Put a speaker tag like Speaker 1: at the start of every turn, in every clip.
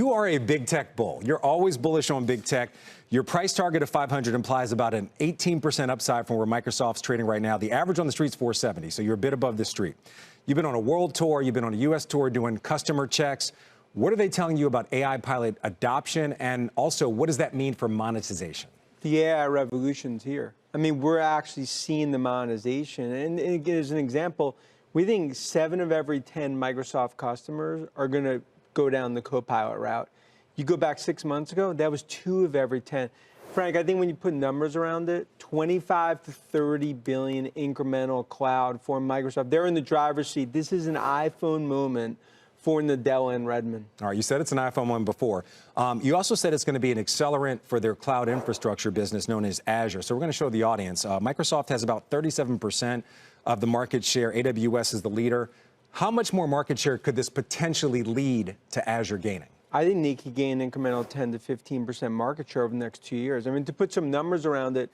Speaker 1: You are a big tech bull. You're always bullish on big tech. Your price target of 500 implies about an 18% upside from where Microsoft's trading right now. The average on the street's 470, so you're a bit above the street. You've been on a world tour. You've been on a U.S. tour doing customer checks. What are they telling you about AI pilot adoption? And also, what does that mean for monetization?
Speaker 2: The AI revolution's here. I mean, we're actually seeing the monetization. And as an example, we think 7 of every 10 Microsoft customers are going to go down the Copilot route. You go back 6 months ago, that was 2 of every 10. Frank, I think when you put numbers around it, 25 to 30 billion incremental cloud for Microsoft. They're in the driver's seat. This is an iPhone moment for Nadella and Redmond.
Speaker 1: All right, you said it's an iPhone one before. You also said it's going to be an accelerant for their cloud infrastructure business known as Azure. So we're going to show the audience. Microsoft has about 37% of the market share. AWS is the leader. How much more market share could this potentially lead to Azure gaining?
Speaker 2: I think they could gain incremental 10 to 15% market share over the next 2 years. I mean, to put some numbers around it,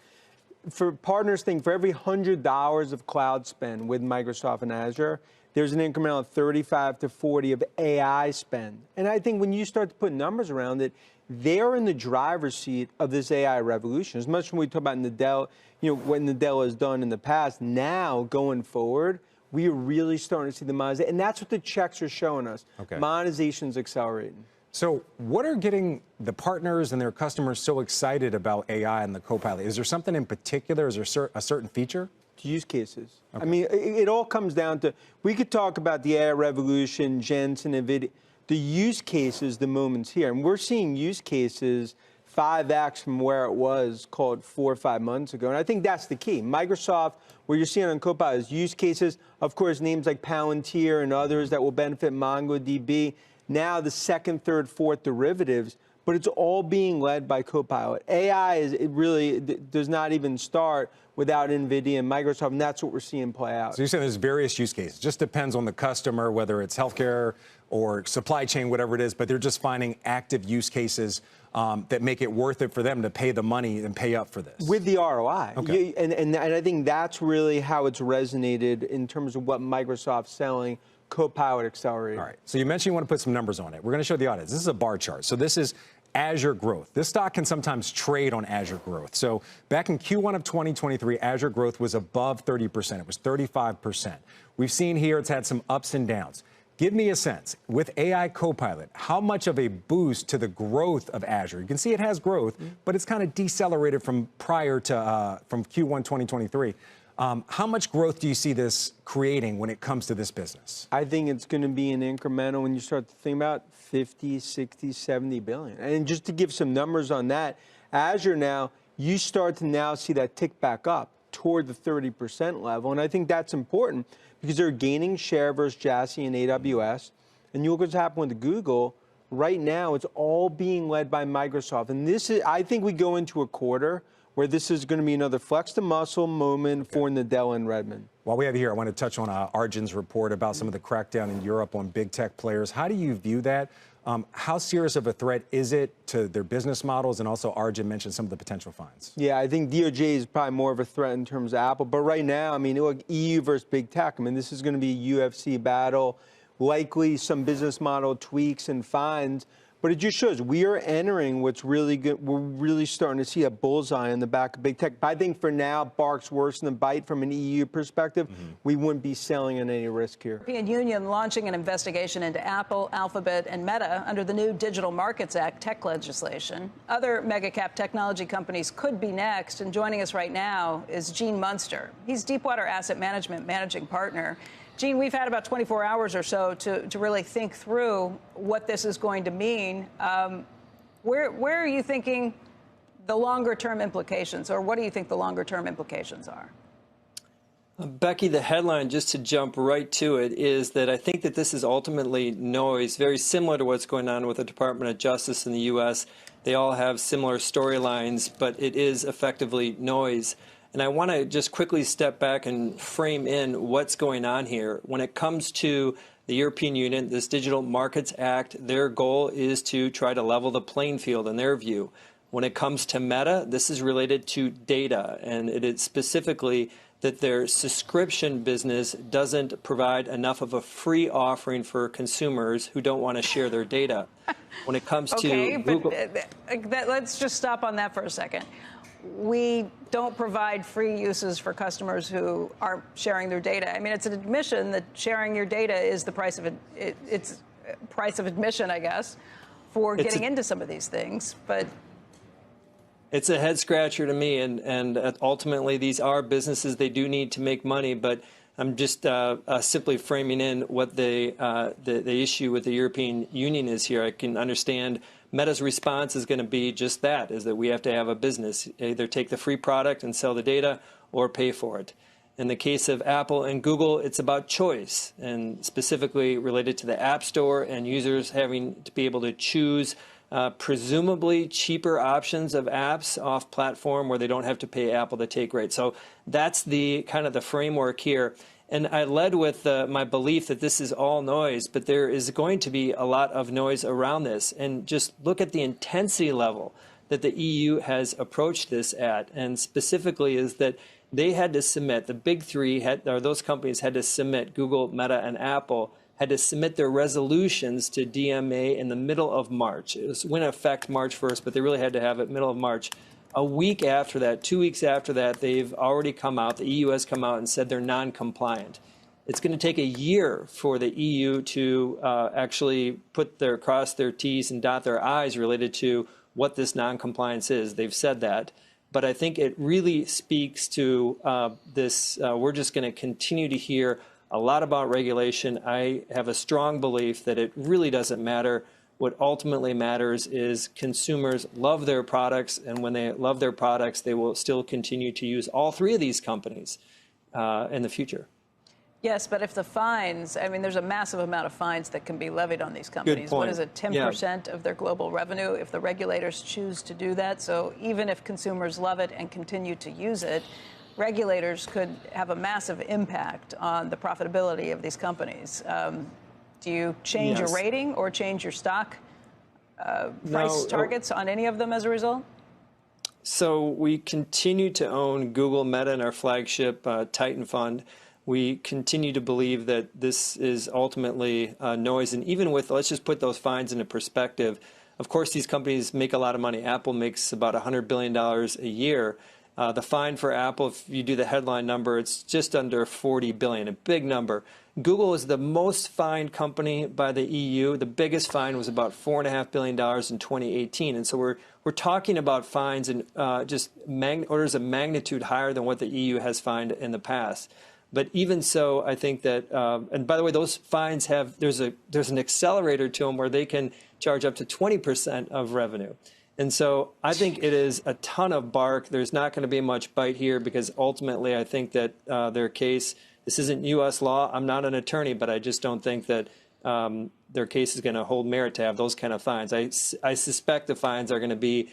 Speaker 2: for partners think for every $100 of cloud spend with Microsoft and Azure, there's an incremental 35 to 40 of AI spend. And I think when you start to put numbers around it, they're in the driver's seat of this AI revolution. As much when we talk about Nadella, what Nadella has done in the past, now going forward, we are really starting to see the monetization. And that's what the checks are showing us. Okay. Monetization's accelerating.
Speaker 1: So what are getting the partners and their customers so excited about AI and the Copilot? Is there something in particular? Is there a certain feature?
Speaker 2: Use cases. Okay. I mean, it all comes down to, we could talk about the AI revolution, Jensen, NVIDIA. The use cases, the moment's here. And we're seeing use cases 5x from where it was, called 4 or 5 months ago. And I think that's the key. Microsoft, what you're seeing on Copilot is use cases, of course, names like Palantir and others that will benefit MongoDB. Now the second, third, fourth derivatives, but it's all being led by Copilot. AI it really does not even start without NVIDIA and Microsoft, and that's what we're seeing play out.
Speaker 1: So you're saying there's various use cases. It just depends on the customer, whether it's healthcare or supply chain, whatever it is, but they're just finding active use cases that make it worth it for them to pay the money and pay up for this.
Speaker 2: With the ROI.
Speaker 1: Okay.
Speaker 2: And I think that's really how it's resonated in terms of what Microsoft's selling. Copilot Accelerator.
Speaker 1: All right. So you mentioned you want to put some numbers on it. We're going to show the audience. This is a bar chart. So this is Azure growth. This stock can sometimes trade on Azure growth. So back in Q1 of 2023, Azure growth was above 30%. It was 35%. We've seen here it's had some ups and downs. Give me a sense, with AI Copilot, how much of a boost to the growth of Azure? You can see it has growth, but it's kind of decelerated from prior to from Q1 2023. How much growth do you see this creating when it comes to this business?
Speaker 2: I think it's going to be an incremental when you start to think about 50, 60, 70 billion. And just to give some numbers on that, Azure now, you start to now see that tick back up toward the 30% level. And I think that's important because they're gaining share versus Jassy and AWS. And you look what's happened with Google. Right now, it's all being led by Microsoft. And this is, I think we go into a quarter where this is going to be another flex the muscle moment for Nadella and Redmond.
Speaker 1: While we have you here, I want to touch on Arjun's report about some of the crackdown in Europe on big tech players. How do you view that? How serious of a threat is it to their business models? And also, Arjun mentioned some of the potential fines.
Speaker 2: Yeah, I think DOJ is probably more of a threat in terms of Apple. But right now, I mean, look, EU versus big tech. I mean, this is going to be a UFC battle, likely some business model tweaks and fines. But it just shows we are entering what's really good. We're really starting to see a bullseye in the back of big tech. But I think for now, bark's worse than bite from an EU perspective. We wouldn't be selling at any risk here.
Speaker 3: The European Union launching an investigation into Apple, Alphabet, and Meta under the new Digital Markets Act tech legislation. Other mega-cap technology companies could be next. And joining us right now is Gene Munster. He's Deepwater Asset Management managing partner. Gene, we've had about 24 hours or so to really think through what this is going to mean. Where are you thinking the longer-term implications, or what do you think the longer-term implications are?
Speaker 4: Becky, the headline, just to jump right to it, is that I think that this is ultimately noise, very similar to what's going on with the Department of Justice in the U.S. They all have similar storylines, but it is effectively noise. And I want to just quickly step back and frame in what's going on here. When it comes to the European Union, this Digital Markets Act, their goal is to try to level the playing field in their view. When it comes to Meta, this is related to data, and it is specifically that their subscription business doesn't provide enough of a free offering for consumers who don't want to share their data. When it comes to Google,
Speaker 3: let's just stop on that for a second. We don't provide free uses for customers who aren't sharing their data. I mean, it's an admission that sharing your data is the price of it. It's price of admission, I guess, for getting into some of these things. But
Speaker 4: it's a head scratcher to me, and ultimately these are businesses. They do need to make money, but I'm just simply framing in what the issue with the European Union is here. I can understand Meta's response is going to be just that, is that we have to have a business, either take the free product and sell the data or pay for it. In the case of Apple and Google, it's about choice, and specifically related to the App Store and users having to be able to choose presumably cheaper options of apps off platform where they don't have to pay Apple the take rate. So that's the kind of the framework here. And I led with my belief that this is all noise, but there is going to be a lot of noise around this. And just look at the intensity level that the EU has approached this at, and specifically is that they had to submit, the big three, or those companies had to submit, Google, Meta, and Apple, had to submit their resolutions to DMA in the middle of March. It was went into effect March 1st, but they really had to have it middle of March. A week after that, 2 weeks after that, they've already come out, the EU has come out and said they're non-compliant. It's going to take a year for the EU to actually cross their T's and dot their I's related to what this non-compliance is. They've said that. But I think it really speaks to this. We're just going to continue to hear a lot about regulation. I have a strong belief that it really doesn't matter. What ultimately matters is consumers love their products, and when they love their products, they will still continue to use all three of these companies in the future.
Speaker 3: yes, but if the fines, I mean, there's a massive amount of fines that can be levied on these companies. What is it, 10% of their global revenue if the regulators choose to do that? So even if consumers love it and continue to use it, regulators could have a massive impact on the profitability of these companies. Do you change your rating or change your stock price targets on any of them as a result?
Speaker 4: So we continue to own Google, Meta, and our flagship Titan Fund. We continue to believe that this is ultimately noise. And even with, let's just put those fines into perspective. Of course, these companies make a lot of money. Apple makes about $100 billion a year. The fine for Apple, if you do the headline number, it's just under $40 billion, a big number. Google is the most fined company by the EU. The biggest fine was about $4.5 billion in 2018. And so we're talking about fines in just orders of magnitude higher than what the EU has fined in the past. But even so, I think that, and by the way, those fines there's an accelerator to them where they can charge up to 20% of revenue. And so I think it is a ton of bark. There's not going to be much bite here because ultimately I think that their case, this isn't U.S. law. I'm not an attorney, but I just don't think that their case is going to hold merit to have those kind of fines. I suspect the fines are going to be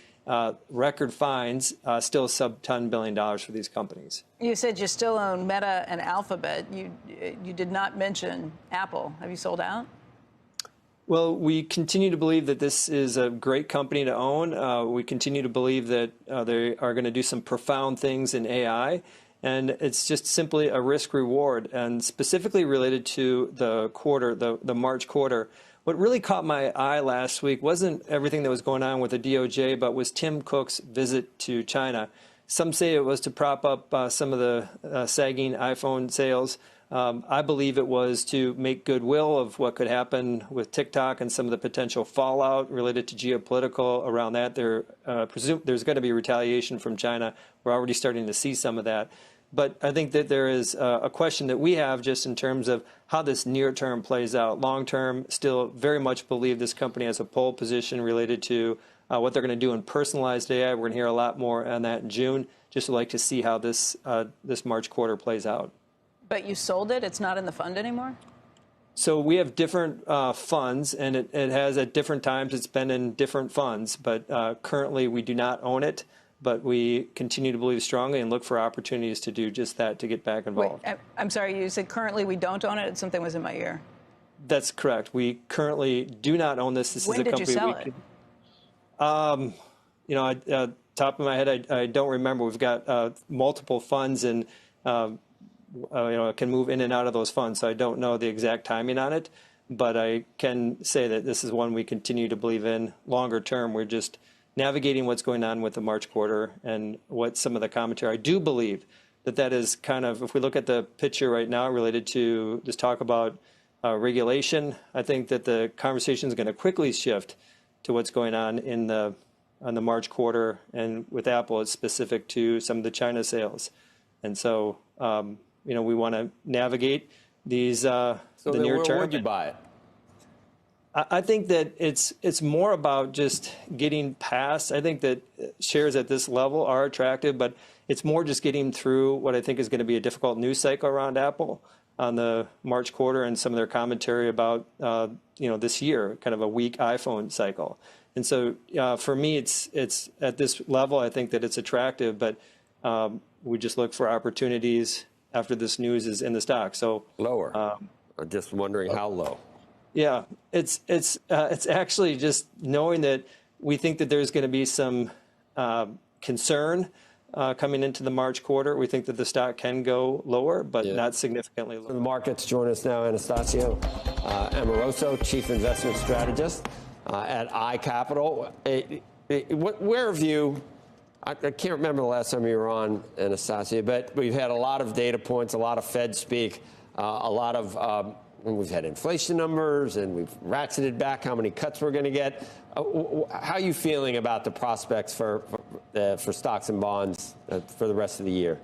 Speaker 4: record fines, still sub-$10 billion for these companies.
Speaker 3: You said you still own Meta and Alphabet. You did not mention Apple. Have you sold out?
Speaker 4: Well, we continue to believe that this is a great company to own. We continue to believe that they are going to do some profound things in AI. And it's just simply a risk reward, and specifically related to the quarter, the March quarter. What really caught my eye last week wasn't everything that was going on with the DOJ, but was Tim Cook's visit to China. Some say it was to prop up some of the sagging iPhone sales. I believe it was to make goodwill of what could happen with TikTok and some of the potential fallout related to geopolitical around that. There's going to be retaliation from China. We're already starting to see some of that. But I think that there is a question that we have just in terms of how this near term plays out. Long term, still very much believe this company has a pole position related to what they're going to do in personalized AI. We're going to hear a lot more on that in June. Just would like to see how this March quarter plays out.
Speaker 3: But you sold it? It's not in the fund anymore?
Speaker 4: So we have different funds, and it has at different times, it's been in different funds. But currently we do not own it. But we continue to believe strongly and look for opportunities to do just that, to get back involved.
Speaker 3: Wait, I'm sorry, you said currently we don't own it? Something was in my ear.
Speaker 4: That's correct. We currently do not own this. This
Speaker 3: when
Speaker 4: is a
Speaker 3: did
Speaker 4: company
Speaker 3: you sell it?
Speaker 4: You know, top of my head, I don't remember. We've got multiple funds, and it can move in and out of those funds. So I don't know the exact timing on it, but I can say that this is one we continue to believe in longer term. We're just navigating what's going on with the March quarter and what some of the commentary. I do believe that is kind of, if we look at the picture right now related to this talk about regulation, I think that the conversation is going to quickly shift to what's going on on the March quarter, and with Apple, it's specific to some of the China sales. And so, we want to navigate these the near term.
Speaker 5: Where would you buy it?
Speaker 4: I think that it's more about just getting past. I think that shares at this level are attractive, but it's more just getting through what I think is going to be a difficult news cycle around Apple on the March quarter and some of their commentary about this year, kind of a weak iPhone cycle. And so for me, it's at this level, I think that it's attractive, but we just look for opportunities after this news is in the stock. So
Speaker 5: Lower. I'm just wondering how low.
Speaker 4: Yeah, it's actually just knowing that we think that there's going to be some concern coming into the March quarter. We think that the stock can go lower, but not significantly lower.
Speaker 5: The markets join us now, Anastasia Amoroso, Chief Investment Strategist at iCapital. Where have you, I can't remember the last time you were on, Anastasia, but we've had a lot of data points, a lot of Fed speak, a lot of, we've had inflation numbers, and we've ratcheted back how many cuts we're going to get. How are you feeling about the prospects for stocks and bonds for the rest of the year?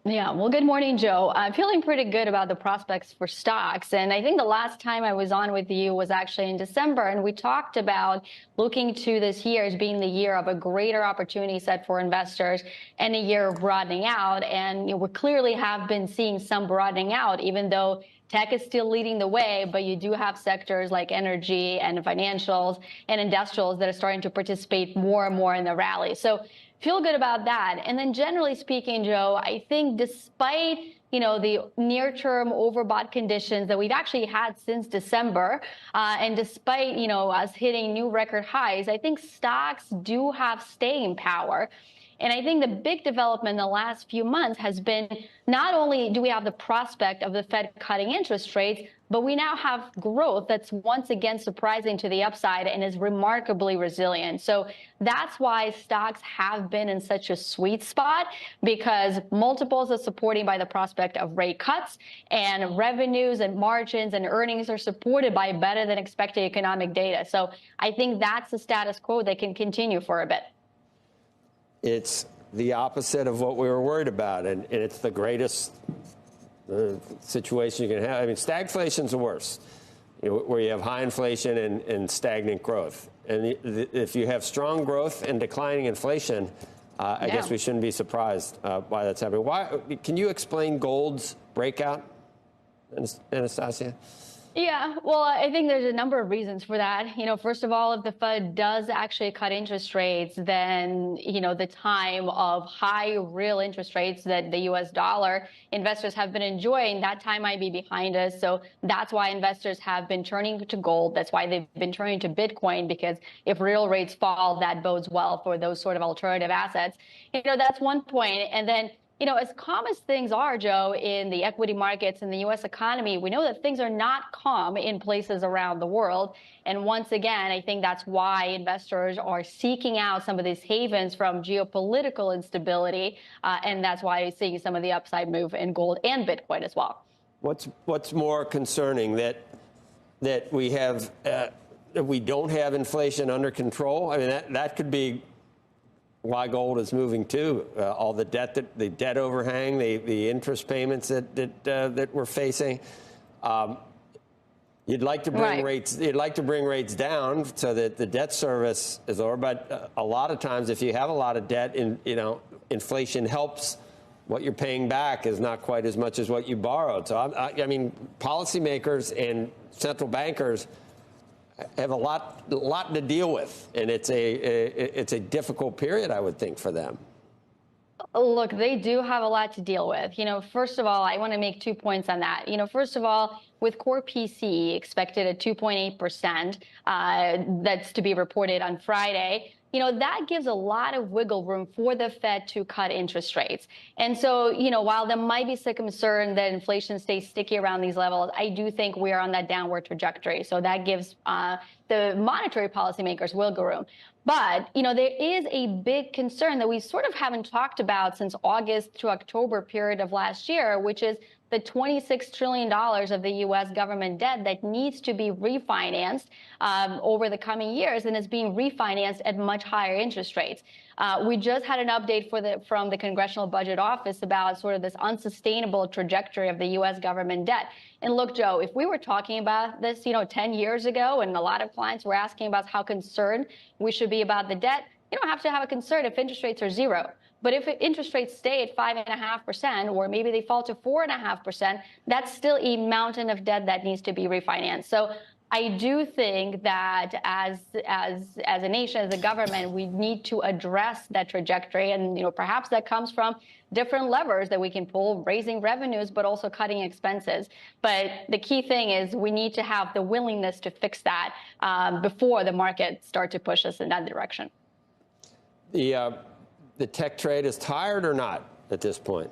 Speaker 6: Yeah, well, good morning, Joe. I'm feeling pretty good about the prospects for stocks. And I think the last time I was on with you was actually in December, and we talked about looking to this year as being the year of a greater opportunity set for investors and a year of broadening out. And we clearly have been seeing some broadening out, even though tech is still leading the way, but you do have sectors like energy and financials and industrials that are starting to participate more and more in the rally. So feel good about that. And then generally speaking, Joe, I think despite, the near-term overbought conditions that we've actually had since December, and despite, us hitting new record highs, I think stocks do have staying power. And I think the big development in the last few months has been not only do we have the prospect of the Fed cutting interest rates, but we now have growth that's once again surprising to the upside and is remarkably resilient. So that's why stocks have been in such a sweet spot, because multiples are supported by the prospect of rate cuts, and revenues and margins and earnings are supported by better than expected economic data. So I think that's the status quo that can continue for a bit.
Speaker 5: It's the opposite of what we were worried about, and it's the greatest situation you can have. I mean, stagflation's the worst, where you have high inflation and stagnant growth. And if you have strong growth and declining inflation, I guess we shouldn't be surprised why that's happening. Why? Can you explain gold's breakout, Anastasia?
Speaker 6: Yeah, well, I think there's a number of reasons for that. First of all, if the Fed does actually cut interest rates, then, the time of high real interest rates that the U.S. dollar investors have been enjoying, that time might be behind us. So that's why investors have been turning to gold. That's why they've been turning to Bitcoin, because if real rates fall, that bodes well for those sort of alternative assets. That's one point. And then, as calm as things are, Joe, in the equity markets and the U.S. economy, we know that things are not calm in places around the world. And once again, I think that's why investors are seeking out some of these havens from geopolitical instability. And that's why you're seeing some of the upside move in gold and Bitcoin as well.
Speaker 5: What's more concerning, that we have that we don't have inflation under control? I mean, that could be why gold is moving too. All the debt overhang, the interest payments that we're facing. You'd like to bring rates. You'd like to bring rates down so that the debt service is lower. But a lot of times, if you have a lot of debt, inflation helps. What you're paying back is not quite as much as what you borrowed. So I mean, policymakers and central bankers have a lot to deal with, and it's a difficult period, I would think, for them.
Speaker 6: Look, they do have a lot to deal with. First of all, I want to make 2 points on that. First of all, with core PC expected at 2.8%, that's to be reported on Friday, that gives a lot of wiggle room for the Fed to cut interest rates. And so, while there might be some concern that inflation stays sticky around these levels, I do think we are on that downward trajectory. So that gives the monetary policymakers wiggle room. But, there is a big concern that we sort of haven't talked about since August to October period of last year, which is the $26 trillion of the U.S. government debt that needs to be refinanced over the coming years, and is being refinanced at much higher interest rates. We just had an update from the Congressional Budget Office about sort of this unsustainable trajectory of the U.S. government debt. And look, Joe, if we were talking about this, 10 years ago, and a lot of clients were asking about how concerned we should be about the debt, you don't have to have a concern if interest rates are zero. But if interest rates stay at 5.5%, or maybe they fall to 4.5%, that's still a mountain of debt that needs to be refinanced. So I do think that as a nation, as a government, we need to address that trajectory. And perhaps that comes from different levers that we can pull, raising revenues, but also cutting expenses. But the key thing is we need to have the willingness to fix that before the market start to push us in that direction.
Speaker 5: The tech trade is tired or not at this point?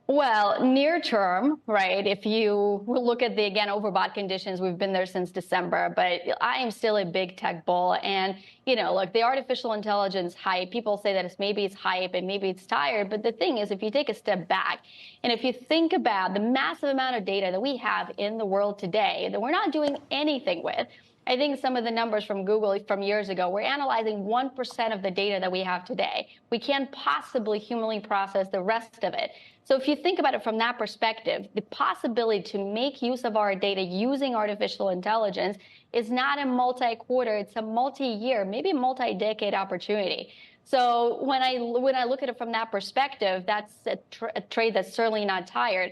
Speaker 6: Well, near term, right, if you look at the, again, overbought conditions, we've been there since December, but I am still a big tech bull. And, look, the artificial intelligence hype, people say that maybe it's hype and maybe it's tired. But the thing is, if you take a step back and if you think about the massive amount of data that we have in the world today that we're not doing anything with, I think some of the numbers from Google from years ago, we're analyzing 1% of the data that we have today. We can't possibly humanly process the rest of it. So if you think about it from that perspective, the possibility to make use of our data using artificial intelligence is not a multi-quarter, it's a multi-year, maybe multi-decade opportunity. So when I look at it from that perspective, that's a trade that's certainly not tired.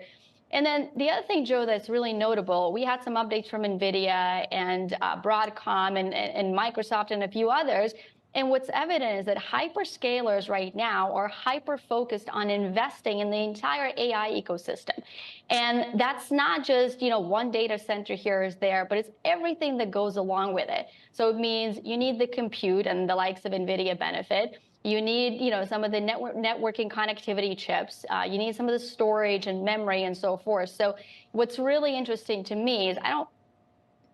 Speaker 6: And then the other thing, Joe, that's really notable, we had some updates from NVIDIA and Broadcom and Microsoft and a few others. And what's evident is that hyperscalers right now are hyper-focused on investing in the entire AI ecosystem. And that's not just, one data center here is there, but it's everything that goes along with it. So it means you need the compute, and the likes of NVIDIA benefit. You need, some of the networking connectivity chips. You need some of the storage and memory and so forth. So what's really interesting to me is I don't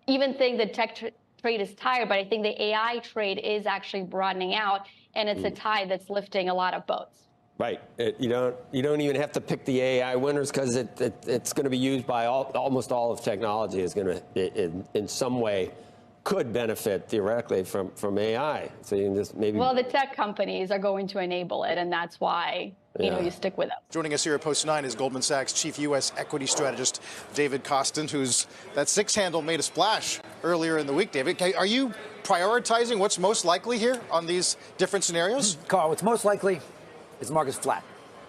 Speaker 6: even think the tech trade is tired, but I think the AI trade is actually broadening out, and it's a tide that's lifting a lot of boats.
Speaker 5: Right. You don't even have to pick the AI winners, because it's going to be used by almost all of technology is going to, in some way, could benefit theoretically from AI. So you can just maybe. Well,
Speaker 6: the tech companies are going to enable it, and that's why you stick with them.
Speaker 7: Joining us here at Post 9 is Goldman Sachs chief U.S. equity strategist David Kostin, whose that 6 handle made a splash earlier in the week. David, are you prioritizing what's most likely here on these different scenarios?
Speaker 8: Carl, what's most likely is the market's flat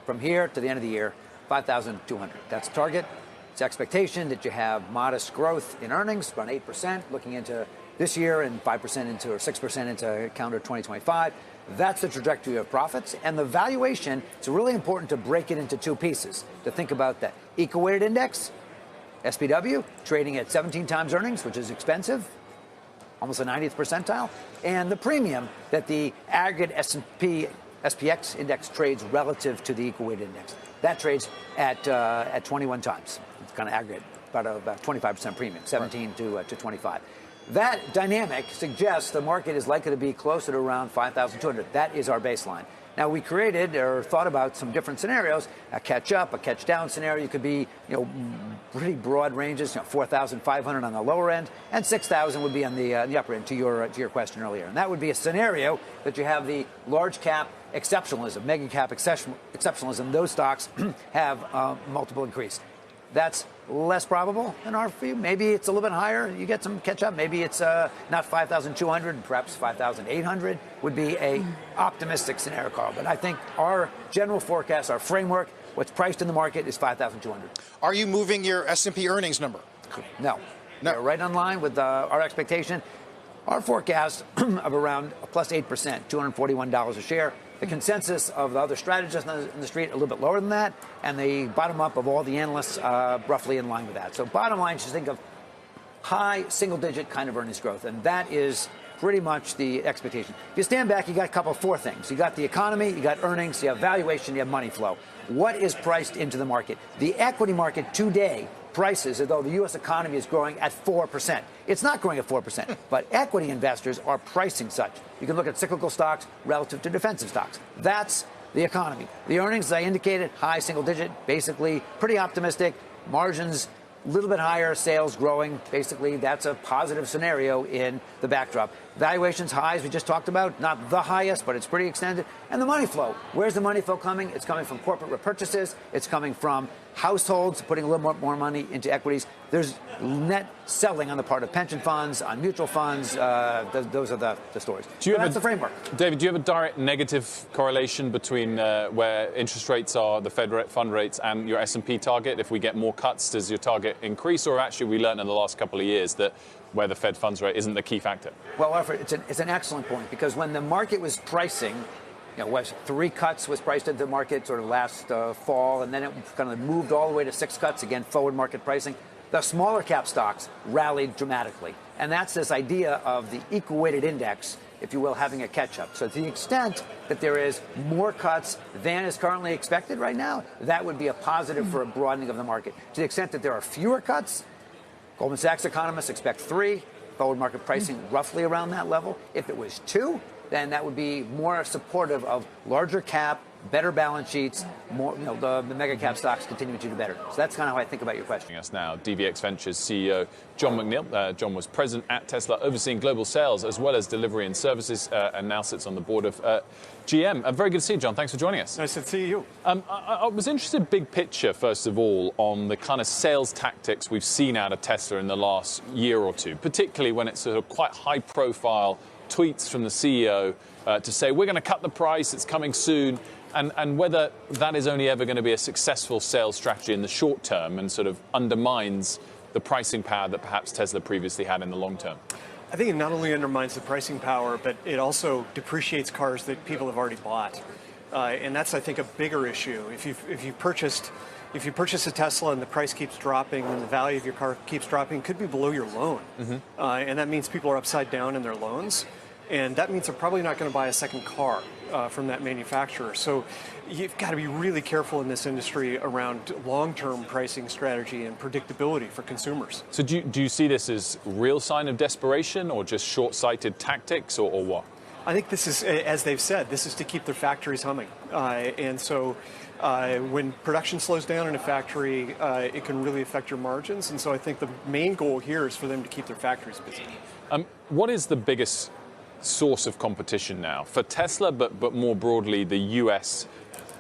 Speaker 8: from here to the end of the year, 5,200. That's the target. It's expectation that you have modest growth in earnings, around 8%, looking into this year, and 5% into, or 6% into calendar 2025. That's the trajectory of profits. And the valuation, it's really important to break it into two pieces, to think about that equal-weighted index, SPW, trading at 17 times earnings, which is expensive, almost a 90th percentile, and the premium that the aggregate SPX index trades relative to the equal-weighted index. That trades at 21 times. It's kind of aggregate, about 25% premium, 17 to 25. That dynamic suggests the market is likely to be closer to around 5,200. That is our baseline. Now, we created or thought about some different scenarios, a catch up, a catch down scenario. Could be, pretty broad ranges, 4,500 on the lower end, and 6,000 would be on the upper end, to your question earlier. And that would be a scenario that you have the large cap exceptionalism, mega cap exceptionalism. Those stocks have multiple increase. That's less probable in our view. Maybe it's a little bit higher. You get some catch up. Maybe it's not 5,200, perhaps 5,800 would be a optimistic scenario, Carl. But I think our general forecast, our framework, what's priced in the market is 5,200.
Speaker 7: Are you moving your S&P earnings number?
Speaker 8: No. We're right on line with our expectation. Our forecast of around plus 8%, $241 a share, The consensus of the other strategists in the street a little bit lower than that, and the bottom up of all the analysts roughly in line with that. So bottom line, just think of high single-digit kind of earnings growth, and that is pretty much the expectation. If you stand back, you got four things. You got the economy, you got earnings, you have valuation, you have money flow. What is priced into the market? The equity market today prices as though the U.S. economy is growing at 4%. It's not growing at 4%, but equity investors are pricing such. You can look at cyclical stocks relative to defensive stocks. That's the economy. The earnings, as I indicated, high single digit, basically pretty optimistic. Margins, a little bit higher, sales growing. Basically, that's a positive scenario in the backdrop. Valuations high, as we just talked about, not the highest, but it's pretty extended. And the money flow. Where's the money flow coming? It's coming from corporate repurchases. It's coming from households putting a little more money into equities. There's net selling on the part of pension funds, on mutual funds. Those are the stories. That's the framework.
Speaker 9: David, do you have a direct negative correlation between where interest rates are, the Fed fund rates, and your S&P target? If we get more cuts, does your target increase? Or actually, we learned in the last couple of years that where the Fed funds rate isn't the key factor?
Speaker 8: Well, Alfred, it's an excellent point, because when the market was pricing, was 3 cuts was priced into the market sort of last fall, and then it kind of moved all the way to 6 cuts, again, forward market pricing. The smaller cap stocks rallied dramatically. And that's this idea of the equal weighted index, if you will, having a catch up. So to the extent that there is more cuts than is currently expected right now, that would be a positive for a broadening of the market. To the extent that there are fewer cuts, Goldman Sachs economists expect 3, forward market pricing roughly around that level. If it was 2, then that would be more supportive of larger cap, better balance sheets, more, the mega cap stocks continuing to do better. So that's kind of how I think about your question.
Speaker 9: Us now, DVX Ventures CEO John McNeil. John was president at Tesla, overseeing global sales as well as delivery and services, and now sits on the board of GM. Very good to see you, John. Thanks for joining us.
Speaker 1: Nice to see you.
Speaker 9: I was interested, big picture, first of all, on the kind of sales tactics we've seen out of Tesla in the last year or two, particularly when it's sort of quite high-profile tweets from the CEO to say, we're going to cut the price, it's coming soon, and whether that is only ever going to be a successful sales strategy in the short term and sort of undermines the pricing power that perhaps Tesla previously had in the long term.
Speaker 10: I think it not only undermines the pricing power, but it also depreciates cars that people have already bought. And that's, I think, a bigger issue. If you purchase a Tesla and the price keeps dropping and the value of your car keeps dropping, it could be below your loan. And that means people are upside down in their loans. And that means they're probably not going to buy a second car from that manufacturer. So you've got to be really careful in this industry around long-term pricing strategy and predictability for consumers.
Speaker 9: So do you see this as real sign of desperation or just short-sighted tactics or what?
Speaker 10: I think this is, as they've said, this is to keep their factories humming. And so when production slows down in a factory, it can really affect your margins. And so I think the main goal here is for them to keep their factories busy.
Speaker 9: What is the biggest source of competition now for Tesla, but more broadly the U.S.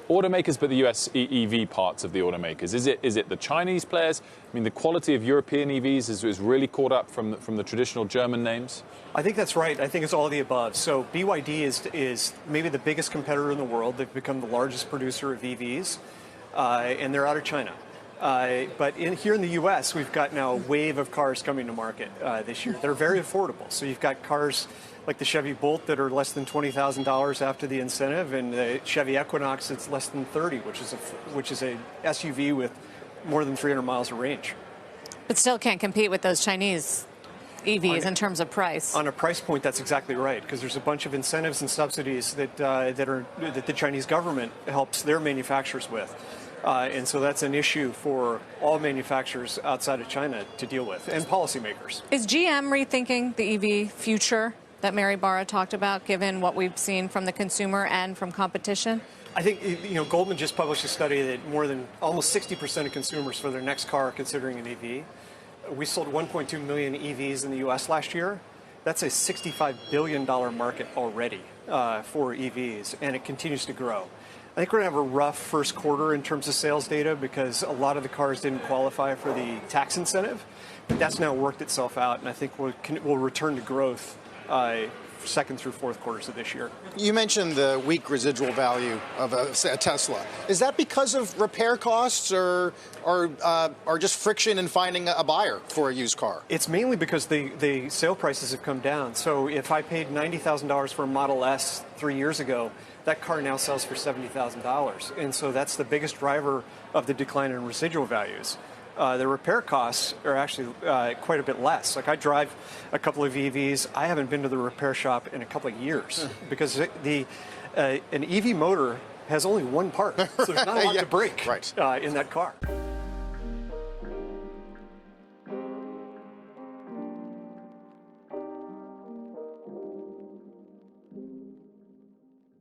Speaker 9: automakers, but the U.S. EV parts of the automakers? Is it the Chinese players? I mean, the quality of European EVs is really caught up from the traditional German names?
Speaker 10: I think that's right. I think it's all of the above. So BYD is maybe the biggest competitor in the world. They've become the largest producer of EVs, and they're out of China. But here in the U.S., we've got now a wave of cars coming to market this year. They're very affordable. So you've got cars like the Chevy Bolt that are less than $20,000 after the incentive, and the Chevy Equinox that's less than $30,000, which is a SUV with more than 300 miles of range.
Speaker 11: But still can't compete with those Chinese EVs in terms of price.
Speaker 10: On a price point, that's exactly right, because there's a bunch of incentives and subsidies that the Chinese government helps their manufacturers with. And so that's an issue for all manufacturers outside of China to deal with, and policymakers.
Speaker 11: Is GM rethinking the EV future that Mary Barra talked about, given what we've seen from the consumer and from competition?
Speaker 10: I think, Goldman just published a study that more than almost 60% of consumers for their next car are considering an EV. We sold 1.2 million EVs in the U.S. last year. That's a $65 billion market already for EVs, and it continues to grow. I think we're going to have a rough first quarter in terms of sales data because a lot of the cars didn't qualify for the tax incentive, but that's now worked itself out, and I think we'll return to growth second through fourth quarters of this year.
Speaker 7: You mentioned the weak residual value of a Tesla. Is that because of repair costs or just friction in finding a buyer for a used car?
Speaker 10: It's mainly because the sale prices have come down. So if I paid $90,000 for a Model S 3 years ago, that car now sells for $70,000. And so that's the biggest driver of the decline in residual values. The repair costs are actually quite a bit less. Like I drive a couple of EVs. I haven't been to the repair shop in a couple of years because an EV motor has only one part. So there's not a lot to break in that car.